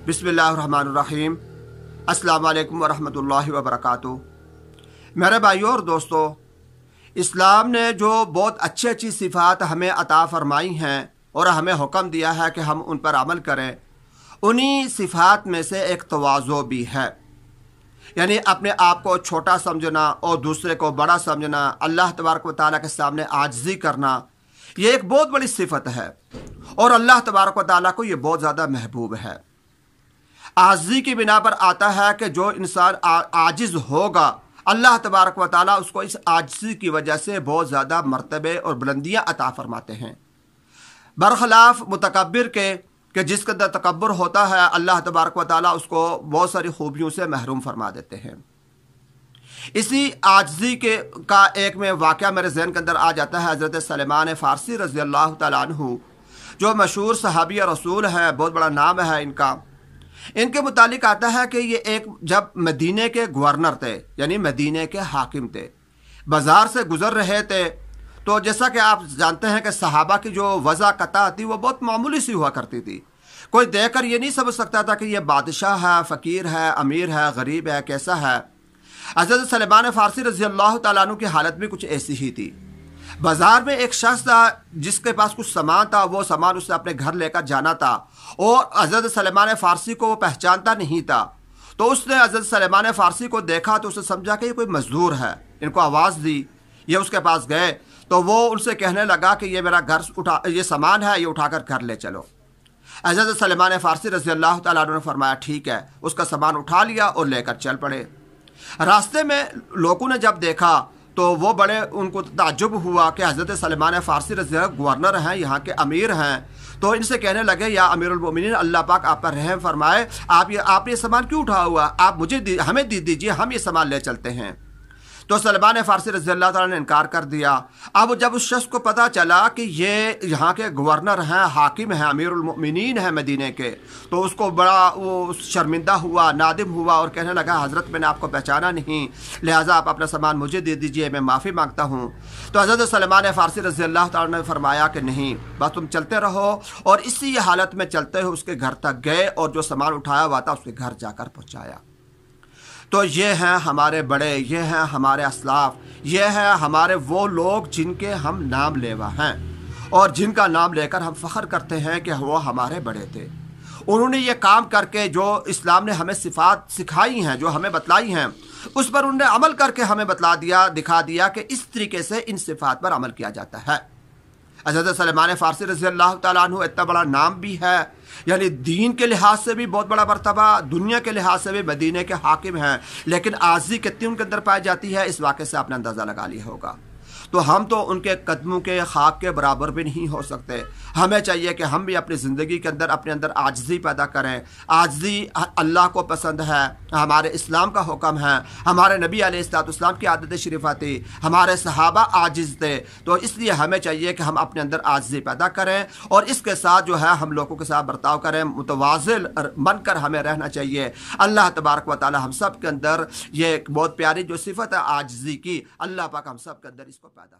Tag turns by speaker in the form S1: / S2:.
S1: बिस्मिल्लाहिर्रहमानिर्रहीम। अस्सलामु अलैकुम वरहमतुल्लाहि वबरकातुहू। मेरे भाइयों और दोस्तों, इस्लाम ने जो बहुत अच्छी सिफ़ात हमें अता फरमाई हैं और हमें हुक्म दिया है कि हम उन पर अमल करें, उन्हीं सिफ़ात में से एक तवाज़ो भी है। यानी अपने आप को छोटा समझना और दूसरे को बड़ा समझना, अल्लाह तबारक व तआला के सामने आजिज़ी करना, ये एक बहुत बड़ी सिफत है और अल्लाह तबारक व तआला को ये बहुत ज़्यादा महबूब है। आजिज़ी की बिना पर आता है कि जो इंसान आजिज़ होगा, अल्लाह तबारक व तआला उसको इस आजिज़ी की वजह से बहुत ज़्यादा मर्तबे और बुलंदियाँ अता फरमाते हैं। बरखिलाफ़ मुतकब्बिर के जिसके अंदर तकब्बुर होता है, अल्लाह तबारक व तआला उसको बहुत सारी खूबियों से महरूम फरमा देते हैं। इसी आजिज़ी का एक में वाक़या मेरे ज़हन के अंदर आ जाता है। हज़रत सलेमान फ़ारसी रज़ी अल्लाह तआला अन्हु, जो मशहूर सहाबी रसूल हैं, बहुत बड़ा नाम है इनका। इनके मुतालिक आता है कि ये एक जब मदीने के गवर्नर थे, यानी मदीने के हाकिम थे, बाज़ार से गुज़र रहे थे, तो जैसा कि आप जानते हैं कि सहाबा की जो वज़ा कता थी वो बहुत मामूली सी हुआ करती थी। कोई देखकर ये नहीं समझ सकता था कि ये बादशाह है, फ़कीर है, अमीर है, गरीब है, कैसा है। हज़रत सलेमान फ़ारसी रज़ी अल्लाह तआला अन्हु की हालत भी कुछ ऐसी ही थी। बाज़ार में एक शख्स था जिसके पास कुछ सामान था, वो सामान उसने अपने घर लेकर जाना था और हज़रत सलेमान फ़ारसी को वो पहचानता नहीं था। तो उसने हज़रत सलेमान फ़ारसी को देखा तो उसने समझा कि ये कोई मज़दूर है, इनको आवाज़ दी। ये उसके पास गए तो वो उनसे कहने लगा कि ये मेरा घर ये सामान है, ये उठाकर घर ले चलो। हज़रत सलेमान फ़ारसी रज़ी अल्लाह तआला अन्हु ने फरमाया ठीक है। उसका सामान उठा लिया और लेकर चल पड़े। रास्ते में लोगों ने जब देखा तो वो बड़े उनको ताज्जुब हुआ कि हज़रत सलेमान फ़ारसी रज़ी अल्लाह गवर्नर हैं, यहाँ के अमीर हैं। तो इनसे कहने लगे, या अमीरुल मोमिनीन, अल्लाह पाक आप पर रहम फरमाए, आप ये सामान क्यों उठा हुआ, आप हमें दे दीजिए, हम ये सामान ले चलते हैं। तो सलेमान फ़ारसी रज़ी अल्लाह तआला ने इनकार कर दिया। अब जब उस शख्स को पता चला कि ये यहाँ के गवर्नर हैं, हाकिम हैं, अमीरुल मोमिनीन हैं मदीने के, तो उसको बड़ा वो शर्मिंदा हुआ, नादिम हुआ और कहने लगा, हज़रत मैंने आपको पहचाना नहीं, लिहाजा आप अपना सामान मुझे दे दीजिए, मैं माफ़ी मांगता हूँ। तो हज़रत सलेमान फ़ारसी रज़ी अल्लाह तआला ने फरमाया कि नहीं, बस तुम चलते रहो। और इसी हालत में चलते हुए उसके घर तक गए और जो सामान उठाया हुआ था उसके घर जाकर पहुँचाया। तो ये हैं हमारे बड़े, ये हैं हमारे असलाफ, ये हैं हमारे वो लोग जिनके हम नाम लेवा हैं और जिनका नाम लेकर हम फ़ख्र करते हैं कि वो हमारे बड़े थे। उन्होंने ये काम करके जो इस्लाम ने हमें सिफ़ात सिखाई हैं, जो हमें बतलाई हैं, उस पर उन्होंने अमल करके हमें बतला दिया, दिखा दिया कि इस तरीके से इन सिफ़ात पर अमल किया जाता है। हज़रत सलेमान फ़ारसी रज़ी अल्लाह तआला अन्हु इतना बड़ा नाम भी है, यानी दीन के लिहाज से भी बहुत बड़ा मर्तबा, दुनिया के लिहाज से भी मदीने के हाकिम हैं, लेकिन आज़ी कितनी उनके अंदर पाई जाती है, इस वाक़े से आपने अंदाज़ा लगा लिया होगा। तो हम तो उनके कदमों के ख़ाक के बराबर भी नहीं हो सकते। हमें चाहिए कि हम भी अपनी ज़िंदगी के अंदर अपने अंदर आजिज़ी पैदा करें। आजिज़ी अल्लाह को पसंद है, हमारे इस्लाम का हुक्म है, हमारे नबी अलैहिस्सलाम की आदत शरीफ़ा थी, हमारे सहाबा आजिज़ थे। तो इसलिए हमें चाहिए कि हम अपने अंदर आजिज़ी पैदा करें और इसके साथ जो है हम लोगों के साथ बर्ताव करें, मुतवाज़िल बनकर हमें रहना चाहिए। अल्लाह तबारक व तआला हम सब के अंदर ये एक बहुत प्यारी जो सिफ़त है आजिज़ी की, अल्लाह पाक हम सब के अंदर इसको पैदा